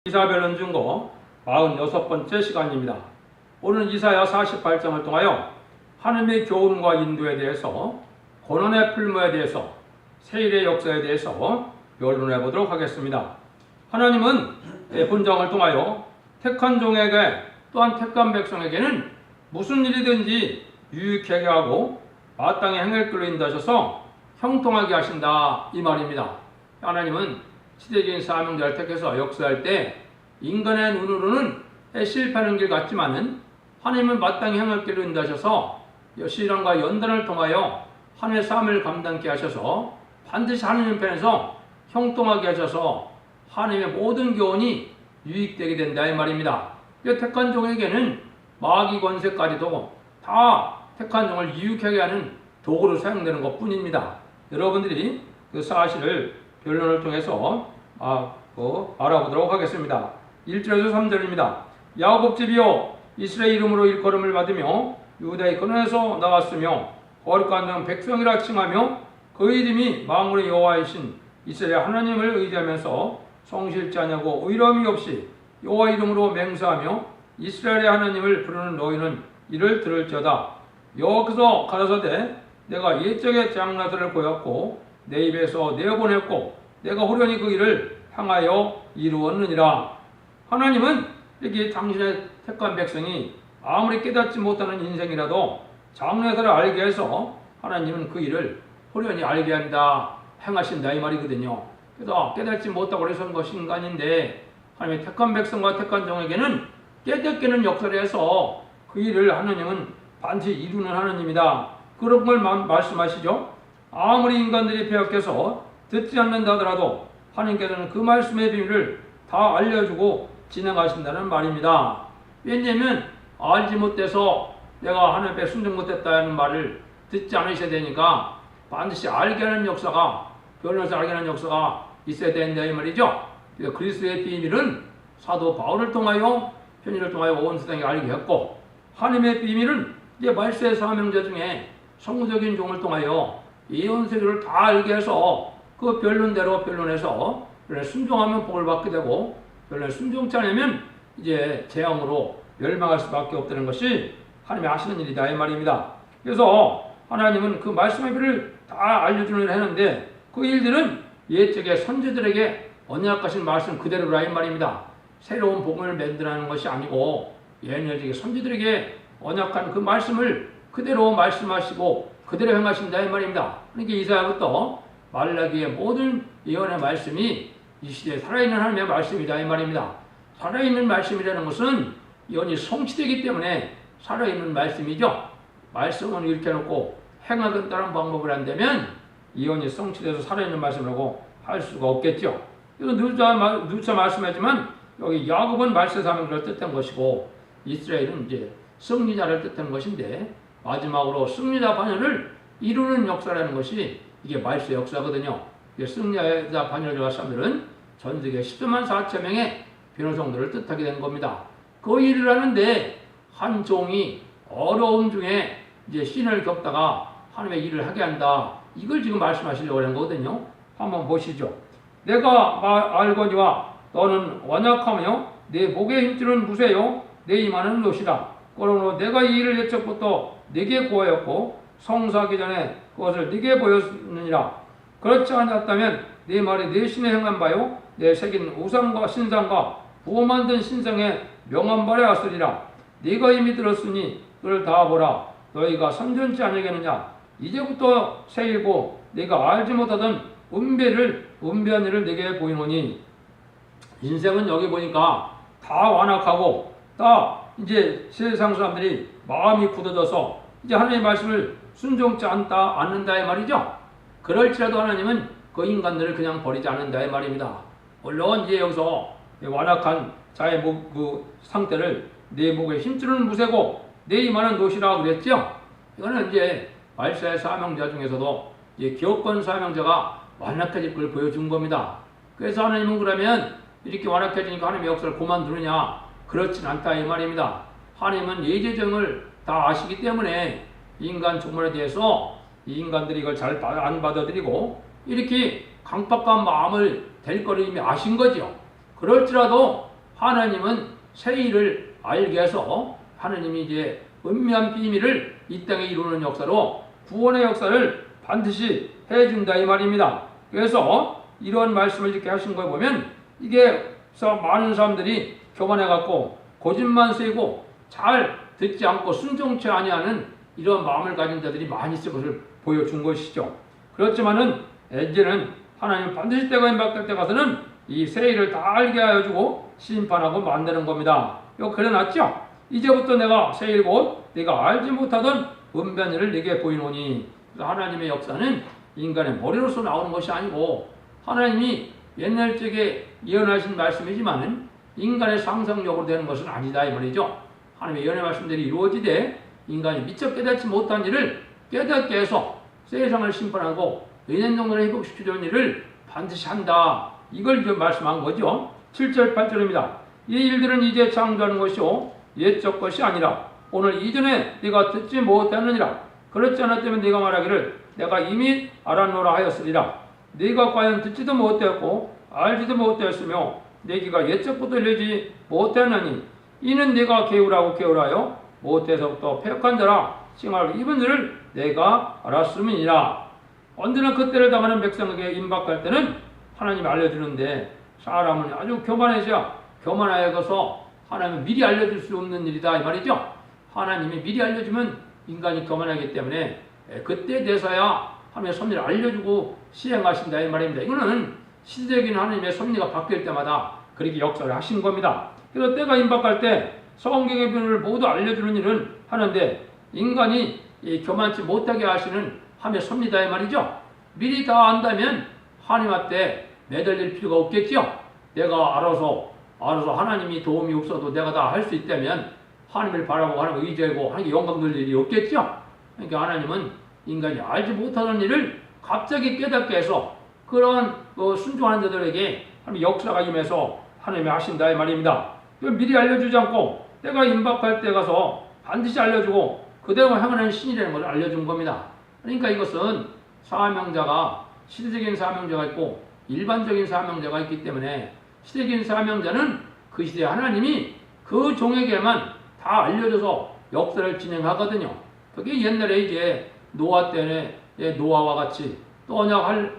이사별론 중거 46번째 시간입니다. 오늘은 이사야 48장을 통하여 하나님의 교훈과 인도에 대해서, 고난의 풀무에 대해서, 세일의 역사에 대해서 변론해 보도록 하겠습니다. 하나님은 본장을 통하여 택한 종에게 또한 택한 백성에게는 무슨 일이든지 유익하게 하고 마땅히 행할 길로 인도하셔서 형통하게 하신다, 이 말입니다. 하나님은 시대적인 사명자를 택해서 역사할 때 인간의 눈으로는 실패하는 길 같지만은 하나님은 마땅히 행할 길로 인도하셔서 신앙과 연단을 통하여 하나님의 삶을 감당케 하셔서 반드시 하나님 편에서 형통하게 하셔서 하나님의 모든 교훈이 유익되게 된다, 이 말입니다. 이 택한 종에게는 마귀 권세까지도 다 택한 종을 유익하게 하는 도구로 사용되는 것 뿐입니다. 여러분들이 그 사실을 변론을 통해서 알아보도록 하겠습니다. 1절에서 3절입니다. 야곱 집이여, 이스라엘 이름으로 일컬음을 받으며 유다의 근원에서 나왔으며 거룩한 백성이라 칭하며 그 이름이 만군의 여호와이신 이스라엘 하나님을 의지하면서 성실치 않냐고 의로움이 없이 여호와 이름으로 맹세하며 이스라엘의 하나님을 부르는 너희는 이를 들을지어다. 여호와께서 가라사대 내가 옛적에 장나들을 보였고 내 입에서 내어보냈고 내가 호련히 그 일을 향하여 이루었느니라. 하나님은 이렇게 당신의 택한 백성이 아무리 깨닫지 못하는 인생이라도 장래사를 알게 해서 하나님은 그 일을 호련히 알게 한다, 행하신다, 이 말이거든요. 그래서 깨닫지 못하고 그래서 것이 인간인데 하나님의 택한 백성과 택한 종에게는 깨닫게는 역사를 해서 그 일을 하나님은 반드시 이루는 하나님이다, 그런 걸 말씀하시죠. 아무리 인간들이 배역해서 듣지 않는다 하더라도 하나님께서는 그 말씀의 비밀을 다 알려주고 진행하신다는 말입니다. 왜냐하면 알지 못해서 내가 하나님 앞에 순종 못했다는 말을 듣지 않으셔야 되니까 반드시 알게 하는 역사가, 변호사 알게 하는 역사가 있어야 된다, 이 말이죠. 그래서 그리스도의 비밀은 사도 바울을 통하여, 편지를 통하여 온 세상에 알게 했고, 하나님의 비밀은 이제 말세의 사명자 중에 성도적인 종을 통하여 예언 세계를 다 알게 해서 그 변론대로 변론해서 순종하면 복을 받게 되고, 변론에 순종치 않으면 이제 재앙으로 멸망할 수밖에 없다는 것이 하나님이 하시는 일이다, 이 말입니다. 그래서 하나님은 그 말씀의 비를 다 알려주는 일을 했는데 그 일들은 옛적의 선지들에게 언약하신 말씀 그대로라, 이 말입니다. 새로운 복음을 만들어내는 것이 아니고 옛적의 선지들에게 언약한 그 말씀을 그대로 말씀하시고 그대로 행하신다, 이 말입니다. 그러니까 이사야부터 말라기의 모든 예언의 말씀이 이 시대에 살아있는 하나님의 말씀이다, 이 말입니다. 살아있는 말씀이라는 것은 예언이 성취되기 때문에 살아있는 말씀이죠. 말씀은 이렇게 해놓고 행하겠다는 방법을 한다면 예언이 성취돼서 살아있는 말씀이라고 할 수가 없겠죠. 그래서 누차 말씀하지만 여기 야곱은 말세 사명자를 뜻한 것이고 이스라엘은 이제 승리자를 뜻하는 것인데 마지막으로 승리자 반열을 이루는 역사라는 것이 이게 말세 역사거든요. 승리자 반열을 들어간 사람들은 전 세계 14만 4천 명의 변호성들을 뜻하게 된 겁니다. 그 일을 하는데 한 종이 어려움 중에 이제 신을 겪다가 하나님의 일을 하게 한다, 이걸 지금 말씀하시려고 하는 거거든요. 한번 보시죠. 내가 알거니와 너는 완약하며 내 목에 힘줄은 무쇠요 내 이마는 노시다. 그러므로 내가 이 일을 옛적부터 네게 고하였고 성사하기 전에 그것을 네게 보였느니라. 그렇지 않았다면 네 말이 내 신에 행한 바요 내 새긴 우상과 신상과 부어 만든 신상에 명한 바래 하으리라. 네가 이미 들었으니 그를 다 보라. 너희가 선전치 아니겠느냐. 이제부터 새이고 네가 알지 못하던 은배한 일을 네게 보이노니. 인생은 여기 보니까 다 완악하고 다 이제 세상 사람들이 마음이 굳어져서 이제 하나님의 말씀을 순종치 않는다, 이 말이죠. 그럴지라도 하나님은 그 인간들을 그냥 버리지 않는다, 이 말입니다. 물론 이제 여기서 완악한 자의 그 상태를 내 목에 힘줄은 무쇠고 내 이마는 노시라고 그랬죠. 이거는 이제 말세의 사명자 중에서도 이제 기업권 사명자가 완악해질 걸 보여준 겁니다. 그래서 하나님은 그러면 이렇게 완악해지니까 하나님의 역사를 그만두느냐? 그렇진 않다, 이 말입니다. 하나님은 예제정을 다 아시기 때문에 인간 종말에 대해서 이 인간들이 이걸 잘 안 받아들이고 이렇게 강박한 마음을 될 거를 이미 아신 거죠. 그럴지라도 하나님은 새 일을 알게 해서 하나님이 이제 은밀한 비밀을 이 땅에 이루는 역사로 구원의 역사를 반드시 해준다 이 말입니다. 그래서 이런 말씀을 이렇게 하신 걸 보면 이게 많은 사람들이 교만해 갖고 고집만 세고 잘 듣지 않고 순종치 아니하는 이런 마음을 가진 자들이 많이 있을 것을 보여준 것이죠. 그렇지만은 이제는 하나님 반드시 때가 임박될 때 가서는 이 새 일을 다 알게 하여주고 심판하고 만드는 겁니다. 이거 그려놨죠? 이제부터 내가 새 일 곧 네가 알지 못하던 은변 일을 네게 보이노니. 하나님의 역사는 인간의 머리로서 나오는 것이 아니고 하나님이 옛날 적에 예언하신 말씀이지만은 인간의 상상력으로 되는 것은 아니다 이 말이죠. 하나님의 예언의 말씀들이 이루어지되 인간이 미처 깨닫지 못한 일을 깨닫게 해서 세상을 심판하고 의인정도를 회복시키려는 일을 반드시 한다. 이걸 지금 말씀한 거죠. 7절 8절입니다. 이 일들은 이제 창조하는 것이요 옛적 것이 아니라 오늘 이전에 네가 듣지 못하느니라. 그렇지 않았다면 네가 말하기를 내가 이미 알았노라 하였으리라. 네가 과연 듣지도 못하였고 알지도 못하였으며 내 귀가 옛적부터 열리지 못하느니 이는 네가 게으라고 게으라여 못해서부터 패역한 자라 칭하를 입은 줄을 내가 알았음이니라. 언제나 그때를 당하는 백성에게 임박할 때는 하나님이 알려주는데 사람은 아주 교만해져야 교만하여서 하나님은 미리 알려줄 수 없는 일이다 이 말이죠. 하나님이 미리 알려주면 인간이 교만하기 때문에 그때 돼서야 하나님의 섭리를 알려주고 시행하신다 이 말입니다. 이거는 시대적인 하나님의 섭리가 바뀔 때마다 그렇게 역사를 하신 겁니다. 그래서 때가 임박할 때 성경의 변을 모두 알려주는 일은 하는데 인간이 교만치 못하게 하시는 하나님의 섭리다 이 말이죠. 미리 다 안다면 하나님한테 매달릴 필요가 없겠죠. 내가 알아서 하나님이 도움이 없어도 내가 다 할 수 있다면 하나님을 바라보고 하나님을 의지하고 하나님께 영광 돌릴 일이 없겠죠. 그러니까 하나님은 인간이 알지 못하는 일을 갑자기 깨닫게 해서 그런 순종하는 자들에게 하나님 역사가 임해서 하나님이 하신다 이 말입니다. 미리 알려주지 않고 때가 임박할 때 가서 반드시 알려주고 그대로 행하는 신이라는 것을 알려준 겁니다. 그러니까 이것은 사명자가 시대적인 사명자가 있고 일반적인 사명자가 있기 때문에 시대적인 사명자는 그 시대에 하나님이 그 종에게만 다 알려줘서 역사를 진행하거든요. 그게 옛날에 이제 노아 때에 노아와 같이 또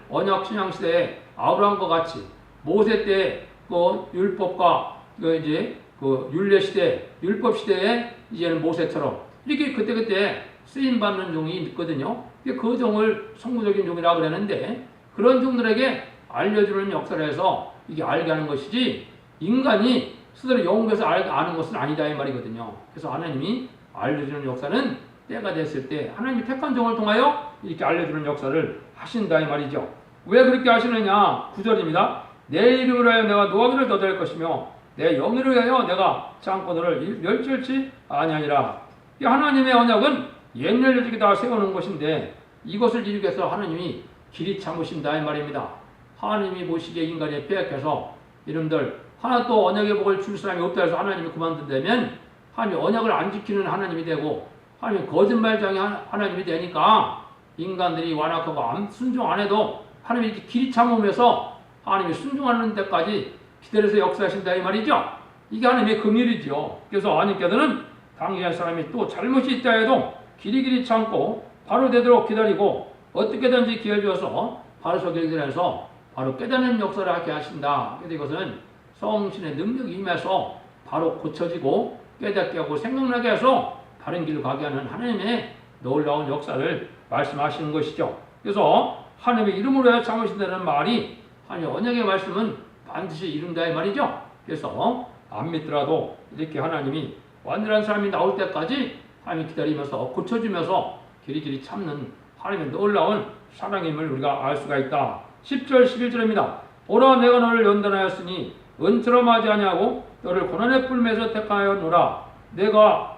언약 신앙 시대에 아브라함과 같이 모세 때 그 율법과 이제 그 율례 시대 율법 시대에 이제는 모세처럼 이렇게 그때 쓰임 받는 종이 있거든요. 그 종을 성구적인 종이라 그러는데 그런 종들에게 알려주는 역사를 해서 이게 알게 하는 것이지 인간이 스스로 영국에서 아는 것은 아니다 이 말이거든요. 그래서 하나님이 알려주는 역사는 때가 됐을 때 하나님이 택한 종을 통하여 이렇게 알려주는 역사를 하신다 이 말이죠. 왜 그렇게 하시느냐? 9절입니다. 내 이름으로 하여 내가 노하기를 더될 것이며 내 영으로 하여 내가 창고들을 멸절치 아니하니라. 이 하나님의 언약은 옛날 여직이 다 세우는 것인데 이것을 이루기 위해서 하나님이 길이 참으신다 이 말입니다. 하나님이 보시기에 인간이 빼앗겨서 이름들 하나 또 언약의 복을 줄 사람이 없다 해서 하나님이 그만둔다면 하나님이 언약을 안 지키는 하나님이 되고 하나님이 거짓말장이 하나님이 되니까 인간들이 완악하고 순종 안 해도 하나님이 길이 참으면서 하나님이 순종하는 데까지 기다려서 역사하신다 이 말이죠. 이게 하나님의 긍휼이죠. 그래서 하나님께서는 당연한 사람이 또 잘못이 있다 해도 길이 참고 바로 되도록 기다리고 어떻게든지 기회를 줘서 바로 서기를 기다려서 바로 깨닫는 역사를 하게 하신다. 그래서 이것은 성신의 능력이 임해서 바로 고쳐지고 깨닫게 하고 생각나게 해서 다른 길로 가게 하는 하나님의 놀라운 역사를 말씀하시는 것이죠. 그래서 하나님의 이름으로 참으신다는 말이 하나님의 언약의 말씀은 반드시 이룬다 이 말이죠. 그래서 안 믿더라도 이렇게 하나님이 완전한 사람이 나올 때까지 하나님 기다리면서 고쳐주면서 길이 참는 하나님의 놀라운 사랑임을 우리가 알 수가 있다. 10절 11절입니다. 보라 내가 너를 연단하였으니 은처럼 하지 아니하고 너를 고난의 뿔매에서 택하였노라. 내가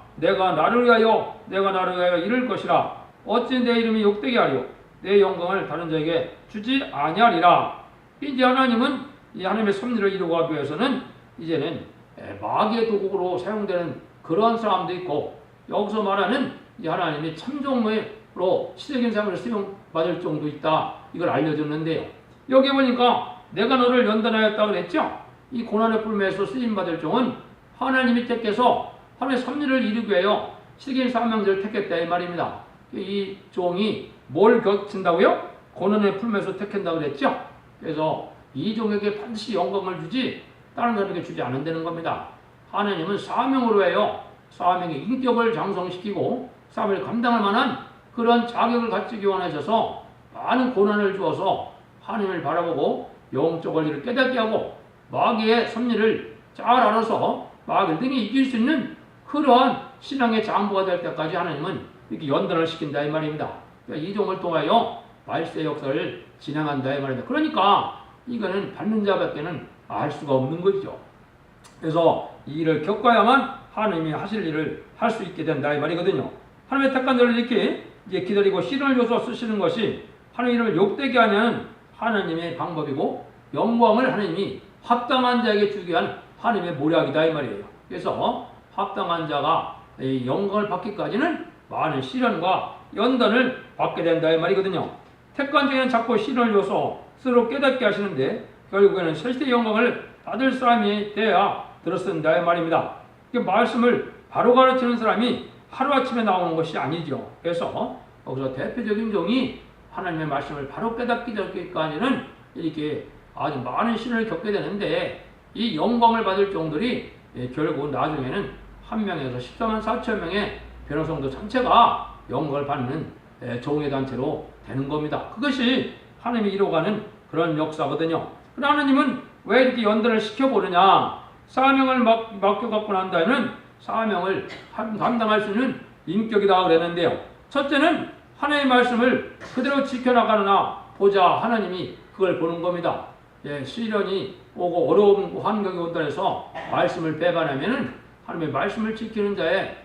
나를 위하여 이를 것이라. 어찌 내 이름이 욕되게 하리요 내 영광을 다른 자에게 주지 아니하리라. 이제 하나님은 이 하나님의 섭리를 이루기 위해서는 이제는 마귀의 도구로 사용되는 그러한 사람도 있고 여기서 말하는 이 하나님의 참종으로 시대적인 사람을 수용받을 정도 있다. 이걸 알려줬는데요. 여기 보니까 내가 너를 연단하였다 그랬죠. 이 고난의 뿔매에서 쓰임받을 종은 하나님이 택해서 하나님의 섭리를 이루기 위하여 시대적인 사명자를 택했다 이 말입니다. 이 종이 뭘 겪는다고요? 고난의 풀매에서 택한다고 그랬죠. 그래서 이 종에게 반드시 영광을 주지 다른 사람에게 주지 않는다는 겁니다. 하나님은 사명으로 해요. 사명의 인격을 장성시키고 사명을 감당할 만한 그런 자격을 갖추기 원하셔서 많은 고난을 주어서 하나님을 바라보고 영적 원리를 깨닫게 하고 마귀의 섭리를 잘 알아서 마귀를 등에 이길 수 있는 그러한 신앙의 장부가 될 때까지 하나님은 이렇게 연단을 시킨다 이 말입니다. 그러니까 이 종을 통하여 말세의 역사를 진행한다 이 말입니다. 그러니까 이거는 받는 자밖에는 알 수가 없는 거죠. 그래서 이 일을 겪어야만 하나님이 하실 일을 할 수 있게 된다 이 말이거든요. 하나님의 택한 자를 이렇게 이제 기다리고 시련을 줘서 쓰시는 것이 하나님 이름을 욕되게 하냐는 하나님의 방법이고 영광을 하나님이 합당한 자에게 주기 위한 하나님의 모략이다 이 말이에요. 그래서 합당한 자가 이 영광을 받기까지는 많은 시련과 연단을 받게 된다 이 말이거든요. 택한 자에는 자꾸 시련을 줘서 스스로 깨닫게 하시는데 결국에는 세시의 영광을 받을 사람이 돼야 들었습니다 이 말입니다. 말씀을 바로 가르치는 사람이 하루아침에 나오는 것이 아니죠. 그래서 여기서 대표적인 종이 하나님의 말씀을 바로 깨닫기 전까지는 이렇게 아주 많은 시련을 겪게 되는데 이 영광을 받을 종들이 결국 나중에는 1명에서 14만 4천 명의 변호성도 전체가 영광을 받는 종의 단체로 되는 겁니다. 그것이 하나님이 이루어가는 그런 역사거든요. 그러나 하나님은 왜 이렇게 연단을 시켜보느냐? 사명을 맡겨갖고 난 다음에는 사명을 감당할 수 있는 인격이다 그랬는데요. 첫째는 하나님의 말씀을 그대로 지켜나가느냐 보자 하나님이 그걸 보는 겁니다. 시련이 오고 어려운 환경이 온다 해서 말씀을 배반하면은 하나님의 말씀을 지키는 자의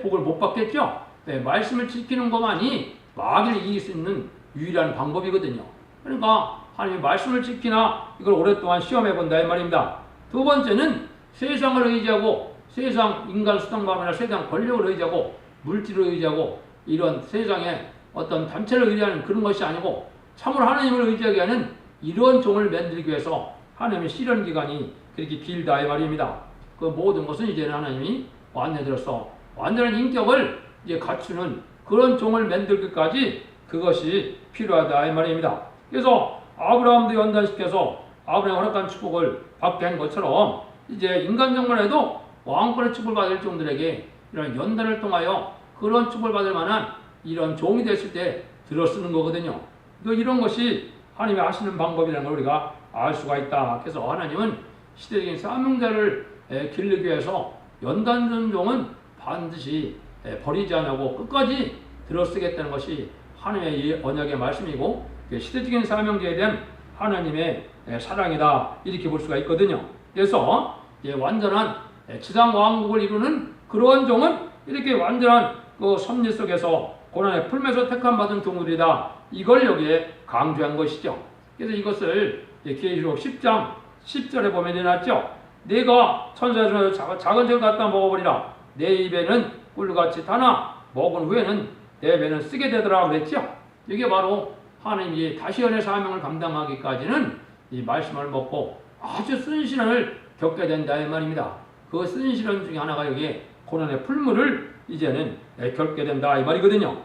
복을 못 받겠죠. 말씀을 지키는 것만이 마귀를 이길 수 있는 유일한 방법이거든요. 그러니까 하나님의 말씀을 지키나 이걸 오랫동안 시험해 본다 이 말입니다. 두 번째는 세상을 의지하고 세상 인간 수단과나 세상 권력을 의지하고 물질을 의지하고 이런 세상의 어떤 단체를 의지하는 그런 것이 아니고 참으로 하나님을 의지하게 하는 이런 종을 만들기 위해서 하나님의 시련 기간이 그렇게 길다 이 말입니다. 그 모든 것은 이제는 하나님이 완전히 들어서 완전한 인격을 이제 갖추는 그런 종을 만들기까지 그것이 필요하다 이 말입니다. 그래서 아브라함도 연단시켜서 아브라함이 허락한 축복을 받게 한 것처럼 이제 인간적만 해도 왕권의 축복을 받을 종들에게 이런 연단을 통하여 그런 축복을 받을 만한 이런 종이 됐을 때 들어쓰는 거거든요. 이런 것이 하나님이 하시는 방법이라는 걸 우리가 알 수가 있다. 그래서 하나님은 시대적인 사명자를 기르기 위해서 연단된 종은 반드시 버리지 않고 끝까지 들어쓰겠다는 것이 하나님의 언약의 말씀이고 시대적인 사명자에 대한 하나님의 사랑이다 이렇게 볼 수가 있거든요. 그래서 완전한 지상 왕국을 이루는 그러한 종은 이렇게 완전한 그 섭리 속에서 고난의 풀매에서 택함 받은 종들이다. 이걸 여기에 강조한 것이죠. 그래서 이것을 계시록 10장 10절에 보면 해놨죠. 내가 천사에서 작은 절 갖다 먹어버리라. 내 입에는 꿀같이 타나 먹은 후에는 내 배는 쓰게 되더라 그랬죠. 이게 바로 하나님이 다시 연의 사명을 감당하기까지는 이 말씀을 먹고 아주 쓴 시련을 겪게 된다 이 말입니다. 그 쓴 시련 중에 하나가 여기에 고난의 풀물을 이제는 겪게 된다 이 말이거든요.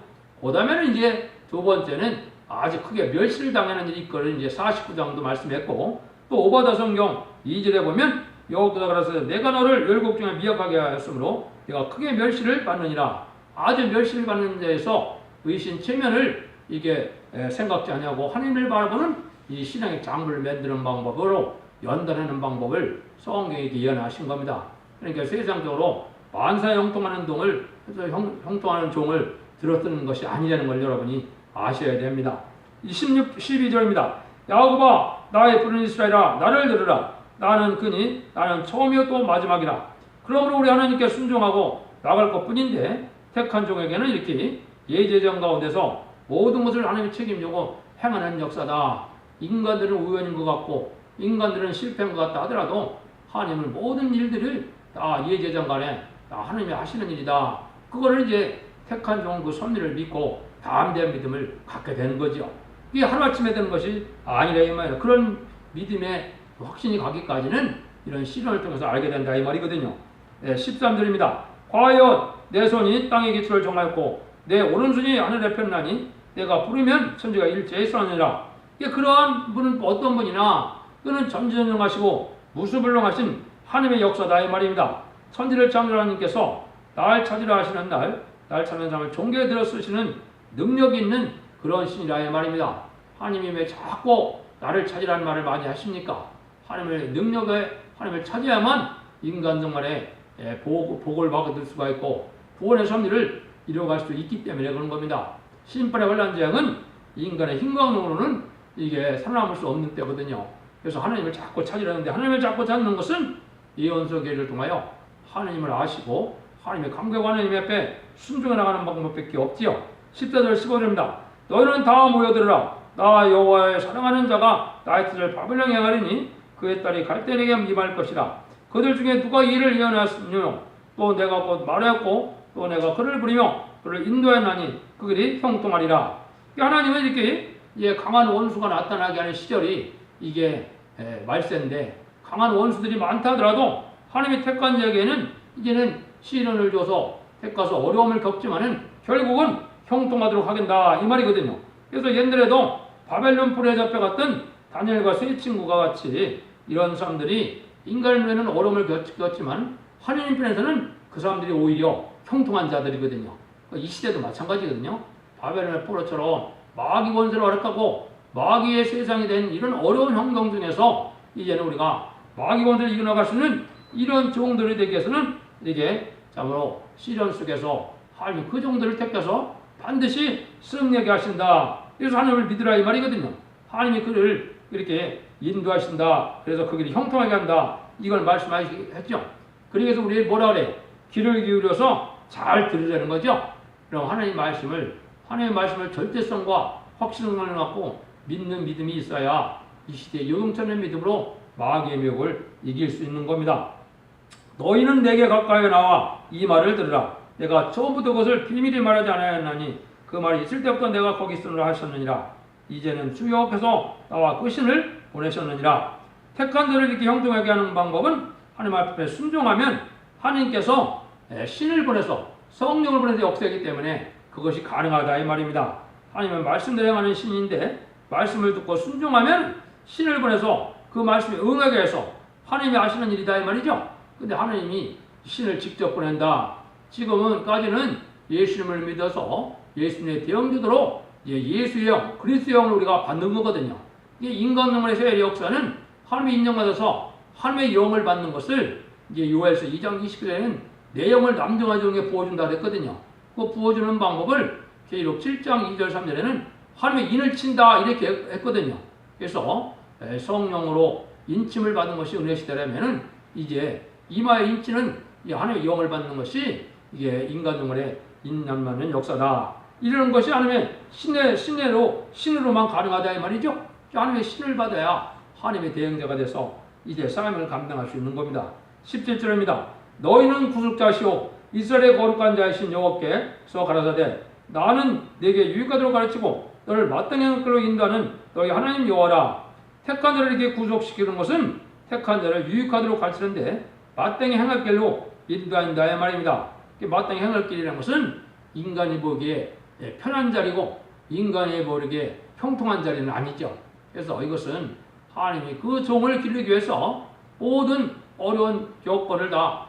그 다음에는 이제 두 번째는 아주 크게 멸시를 당하는 일이 있거든 이제 49장도 말씀했고 또 오바다 성경 2절에 보면 여호와께서 그래서 내가 너를 열국 중에 미약하게 하였으므로 내가 크게 멸시를 받느니라. 아주 멸시를 받는 데에서 의신 체면을 이게 생각지 아니하고 하나님을 바라보는 이 신앙의 장부를 만드는 방법으로 연단하는 방법을 성경에 예언하신 겁니다. 그러니까 세상적으로 만사에 형통하는 종을 형통하는 종을 들어쓰는 것이 아니라는 걸 여러분이 아셔야 됩니다. 12절입니다. 야곱아 나의 푸른 이스라엘아 나를 들으라. 나는 그니 나는 처음이요 또 마지막이라. 그러므로 우리 하나님께 순종하고 나갈 것뿐인데 택한 종에게는 이렇게 예제정 가운데서 모든 것을 하나님이 책임지고 행하는 역사다. 인간들은 우연인 것 같고 인간들은 실패한 것 같다 하더라도 하나님은 모든 일들을 다 예제정 간에 다 하나님이 하시는 일이다. 그거를 이제 택한 종 그 섭리를 믿고 담대한 믿음을 갖게 되는 거죠. 이게 하루아침에 되는 것이 아니라 이 말이에요. 그런 믿음의 확신이 가기까지는 이런 시련을 통해서 알게 된다 이 말이거든요. 13절입니다. 과연 내 손이 땅의 기초를 정하였고 내 오른손이 하늘에 폈나니 내가 부르면 천지가 일제히 쓰느니라. 그러한 분은 어떤 분이나 그는 전지전능하시고 무수불능하신 하나님의 역사다 이 말입니다. 천지를 창조한 하나님께서 날 찾으라 하시는 날 찾는 사람을 종교에 들어 쓰시는 능력이 있는 그런 신이라 이 말입니다. 하나님이 왜 자꾸 나를 찾으라는 말을 많이 하십니까? 하나님의 능력에 하나님을 찾아야만 인간 정말에 복을 받을 수가 있고 구원의 섭리를 이루어갈 수 있기 때문에 그런 겁니다. 신발의 환난 재앙은 인간의 힘광으로는 이게 살아남을 수 없는 때거든요. 그래서 하나님을 자꾸 찾으라는데 하나님을 자꾸 찾는 것은 예언서계를 통하여 하나님을 아시고 하나님의 감격 하나님 앞에 순종해 나가는 방법밖에 없지요. 14절 15절입니다. 너희는 다 모여들으라. 나 여호와의 사랑하는 자가 나의 뜻을 바벨론에 행하리니 그의 딸이 갈대에게 임할 것이라. 그들 중에 누가 이를 예언하였으며 또 내가 곧 말하였고 또 내가 그를 부리며 그를 인도하였나니 그들이 형통하리라. 하나님은 이렇게 강한 원수가 나타나게 하는 시절이 이게 말세인데 강한 원수들이 많다 하더라도 하나님이 택한 자에게는 이제는 시련을 줘서 택가서 어려움을 겪지만은 결국은 형통하도록 하겠다 이 말이거든요. 그래서 옛날에도 바벨론 불에 잡혀갔던 다니엘과 세 친구가 같이 이런 사람들이 인간의 눈에는 어려움을 겪었지만 하나님 편에서는 그 사람들이 오히려 형통한 자들이거든요. 이 시대도 마찬가지거든요. 바벨론의 포로처럼 마귀 권세를 활약하고 마귀의 세상이 된 이런 어려운 환경 중에서 이제는 우리가 마귀 권세를 이겨나갈 수 있는 이런 종들이 되기 위해서는 이게 참으로 시련 속에서 하나님 그 종들을 택해서 반드시 승리하게 하신다. 그래서 하나님을 믿으라 이 말이거든요. 하나님이 그를 이렇게 인도하신다. 그래서 그 길이 형통하게 한다. 이걸 말씀하셨죠. 그래서 우리 뭐라 그래? 귀를 기울여서 잘 들으라는 거죠. 그럼 하나님의 말씀을 절대성과 확신을 갖고 믿는 믿음이 있어야 이 시대의 요동치는 믿음으로 마귀의 미혹을 이길 수 있는 겁니다. 너희는 내게 가까이 나와 이 말을 들으라. 내가 처음부터 그것을 비밀히 말하지 않았나니 그 말이 있을 때부터 내가 거기 있으라 하셨느니라. 이제는 주여께서 나와 그 신을 보내셨느니라. 택한 자를 이렇게 형통하게 하는 방법은 하나님 앞에 순종하면 하나님께서 신을 보내서 성령을 보내서 역사하기 때문에 그것이 가능하다 이 말입니다. 하나님은 말씀대로 행하는 신인데 말씀을 듣고 순종하면 신을 보내서 그 말씀에 응하게 해서 하나님이 하시는 일이다 이 말이죠. 근데 하나님이 신을 직접 보낸다. 지금은까지는 예수님을 믿어서 예수님의 대형주도로 예수의 영, 그리스도의 영을 우리가 받는 거거든요. 이게 인간능력의 역사는 하나님이 인정받아서 하나님의 영을 받는 것을 이제 요엘서 2장 29절에는 내 영을 남정한 종에게 부어준다 그랬거든요. 그 부어주는 방법을 계시록 7장 2절 3절에는 하나님의 인을 친다 이렇게 했거든요. 그래서 성령으로 인침을 받는 것이 은혜 시대라면은 이제 이마의 인치는 하나님의 영을 받는 것이 이게 인간 영혼의 인남하는 역사다. 이런 것이 하나님의 신으로만 가능하다 이 말이죠. 하나님의 신을 받아야 하나님의 대행자가 돼서 이제 삶을 감당할 수 있는 겁니다. 17절입니다. 너희는 구속자시오 이스라엘의 거룩한 자이신 여호와께서 가라사대 나는 내게 유익하도록 가르치고 너를 마땅한 길로 인도하는 너희 하나님 여호와라. 택한 자를 이렇게 구속시키는 것은 택한 자를 유익하도록 가르치는데 마땅히 행할 길로 인도한다 이 말입니다. 마땅히 행할 길이라는 것은 인간이 보기에 편한 자리고 인간이 보기에 형통한 자리는 아니죠. 그래서 이것은 하나님이 그 종을 기르기 위해서 모든 어려운 여건을 다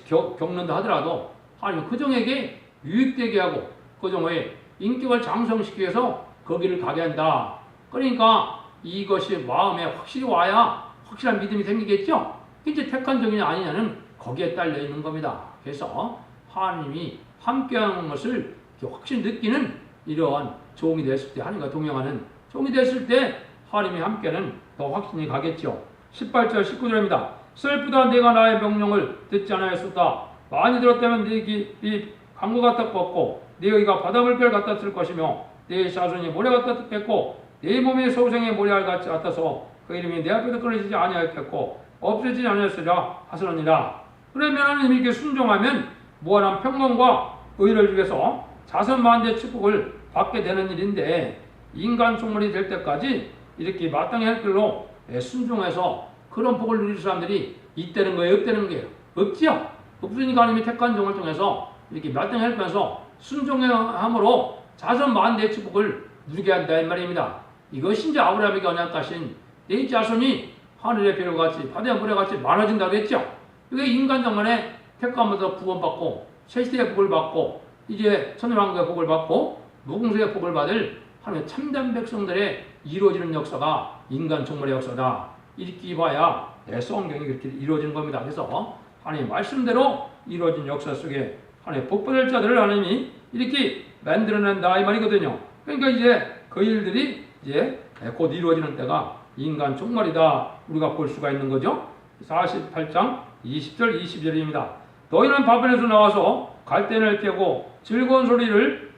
겪는다 하더라도 하나님은 그 종에게 유익되게 하고 그 종의 인격을 장성시키기 위해서 거기를 가게 한다. 그러니까 이것이 마음에 확실히 와야 확실한 믿음이 생기겠죠. 이제 택한 종이냐 아니냐는 거기에 딸려 있는 겁니다. 그래서 하나님이 함께하는 것을 확실히 느끼는 이러한 종이 됐을 때 하나님과 동행하는 종이 됐을 때 하나님이 함께는 더 확신이 가겠죠. 18절 19절입니다. 슬프다 내가 나의 명령을 듣지 않았었다. 많이 들었다면 네 강구 같아 뻗고 네 의가 바닷물결 같았을 것이며 네 자손이 모래 같았겠고 네 몸이 소생의 모래알 같이 같아서 그 이름이 내 앞에서 끊어지지 아니하였겠고 없어지지 아니하였으리라 하시느니라. 그러면 하나님이 이렇게 순종하면 무한한 평강과 의를 위해서 자선 만대 축복을 받게 되는 일인데 인간 총물이 될 때까지 이렇게 마땅히 할 길로 순종해서 그런 복을 누릴 사람들이 있다는 거예요? 없다는 거예요? 없지요? 없으니까 하나님이 택한 종을 통해서 이렇게 말등hel면서 순종함으로 자손 만대의 축복을 누리게 한다 이 말입니다. 이것이 이제 아브라함에게 언약하신 내 자손이 하늘의 별같이 바다의 모래같이 많아진다고 했죠. 이게 인간 정만에 택함으로서 구원받고 새시대의 복을 받고 이제 천일왕국의 복을 받고 무궁수의 복을 받을 하나님의 참된 백성들의 이루어지는 역사가 인간 종말의 역사다. 이렇게 봐야 성경이 그렇게 이루어지는 겁니다. 그래서 하나님 말씀대로 이루어진 역사 속에 하나님의 복받을 자들을 하나님이 이렇게 만들어낸다 이 말이거든요. 그러니까 이제 그 일들이 이제 곧 이루어지는 때가 인간 종말이다 우리가 볼 수가 있는 거죠. 48장 20절 22절입니다. 너희는 바벨에서 나와서 갈대를 캐고 즐거운 소리를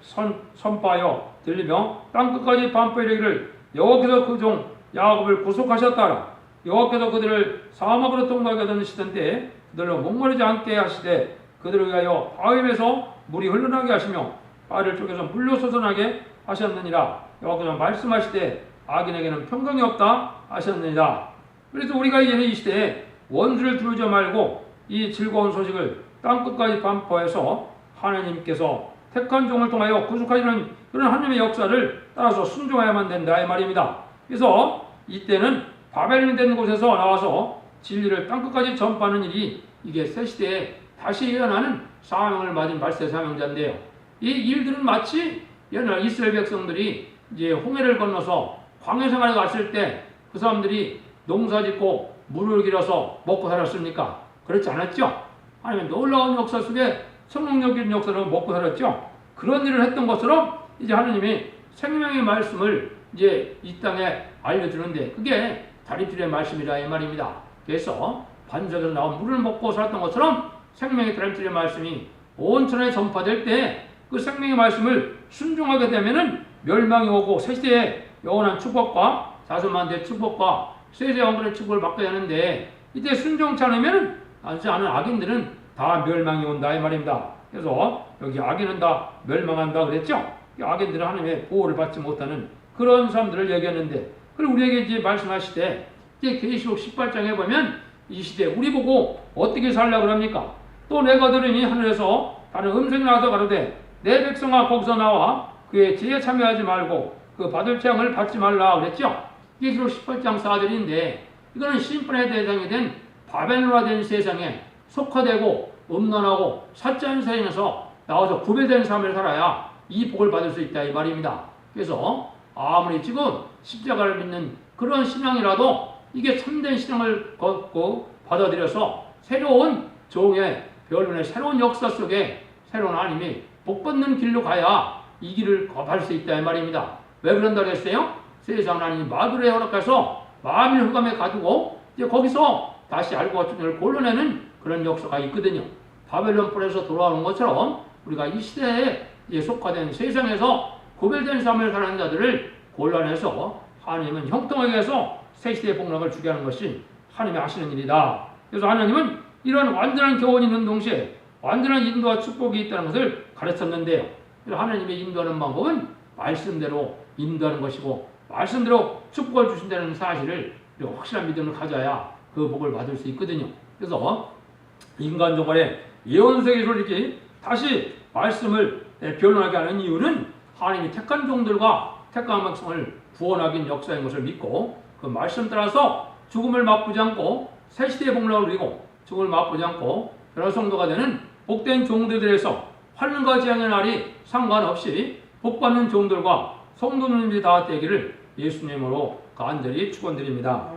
선포하여 들리며 땅끝까지 반포 이르기를 여호와께서 그 종 야곱을 구속하셨다라. 여호와께서 그들을 사막으로 통과하게 하시던 때에 그들로 목마르지 않게 하시되 그들을 위하여 바위에서 물이 흘러나게 하시며 바위를 쪼개서 물로 솟아나게 하셨느니라. 여호와께서 말씀하시되 악인에게는 평강이 없다 하셨느니라. 그래서 우리가 이제 이 시대에 원수를 두르지 말고 이 즐거운 소식을 땅끝까지 반포해서 하나님께서 택한 종을 통하여 구속하시는 그런 하나님의 역사를 따라서 순종해야만 된다 이 말입니다. 그래서 이때는 바벨론이 된 곳에서 나와서 진리를 땅끝까지 전파하는 일이 이게 새 시대에 다시 일어나는 사명을 맞은 말세 사명자인데요. 이 일들은 마치 옛날 이스라엘 백성들이 이제 홍해를 건너서 광야 생활에 갔을 때 그 사람들이 농사짓고 물을 길어서 먹고 살았습니까? 그렇지 않았죠? 아니면 놀라운 역사 속에 성공적인 역사로 먹고 살았죠? 그런 일을 했던 것처럼 이제 하나님이 생명의 말씀을 이제 이 땅에 알려주는데 그게 다림줄의 말씀이라 이 말입니다. 그래서 반석에서 나온 물을 먹고 살았던 것처럼 생명의 다림줄의 말씀이 온 천하에 전파될 때 그 생명의 말씀을 순종하게 되면은 멸망이 오고 새시대에 영원한 축복과 자손만대의 축복과 세세 왕국의 축복을 받게 되는데 이때 순종치 않으면 하지 않은 악인들은 다 멸망이 온다 이 말입니다. 그래서 여기 악인은 다 멸망한다 그랬죠. 악인들은 하나님의 보호를 받지 못하는 그런 사람들을 얘기했는데 그리고 우리에게 이제 말씀하시되 이제 계시록 18장에 보면 이 시대 우리 보고 어떻게 살려고 합니까? 또 내가 들으니 하늘에서 다른 음성이 나와서 가로되 내 백성아 거기서 나와 그의 지혜에 참여하지 말고 그 받을 재앙을 받지 말라 그랬죠. 계시록 18장 4절인데 이거는 심판의 대상이 된 바벨론화된 세상에 속화되고 음란하고 사짜한 세상에서 나와서 구별된 삶을 살아야 이 복을 받을 수 있다 이 말입니다. 그래서 아무리 지금 십자가를 믿는 그런 신앙이라도 이게 참된 신앙을 걷고 받아들여서 새로운 종의 변론의 새로운 역사 속에 새로운 하나님이 복받는 길로 가야 이 길을 거할 수 있다 이 말입니다. 왜 그런다고 했어요? 세상 하나님이 마귀를 허락해서 마음을 흑암에 가두고 이제 거기서 다시 알고 주님을 골라내는 그런 역사가 있거든요. 바벨론 뿔에서 돌아오는 것처럼 우리가 이 시대에 속화된 세상에서 구별된 삶을 사는 자들을 골라내서 하나님은 형통하게 해서 새 시대의 복락을 주게 하는 것이 하나님이 하시는 일이다. 그래서 하나님은 이런 완전한 교훈이 있는 동시에 완전한 인도와 축복이 있다는 것을 가르쳤는데요. 하나님의 인도하는 방법은 말씀대로 인도하는 것이고 말씀대로 축복을 주신다는 사실을 확실한 믿음을 가져야 그 복을 받을 수 있거든요. 그래서 인간 종말에 예언서에서 이렇게 다시 말씀을 변론하게 하는 이유는 하나님이 택한 종들과 택한 백성을 구원하긴 역사인 것을 믿고 그 말씀 따라서 죽음을 맛보지 않고 새 시대의 복락을 누리고 죽음을 맛보지 않고 여러 성도가 되는 복된 종들에서 환난과 재앙의 날이 상관없이 복받는 종들과 성도님들이 다 되기를 예수님으로 간절히 축원드립니다.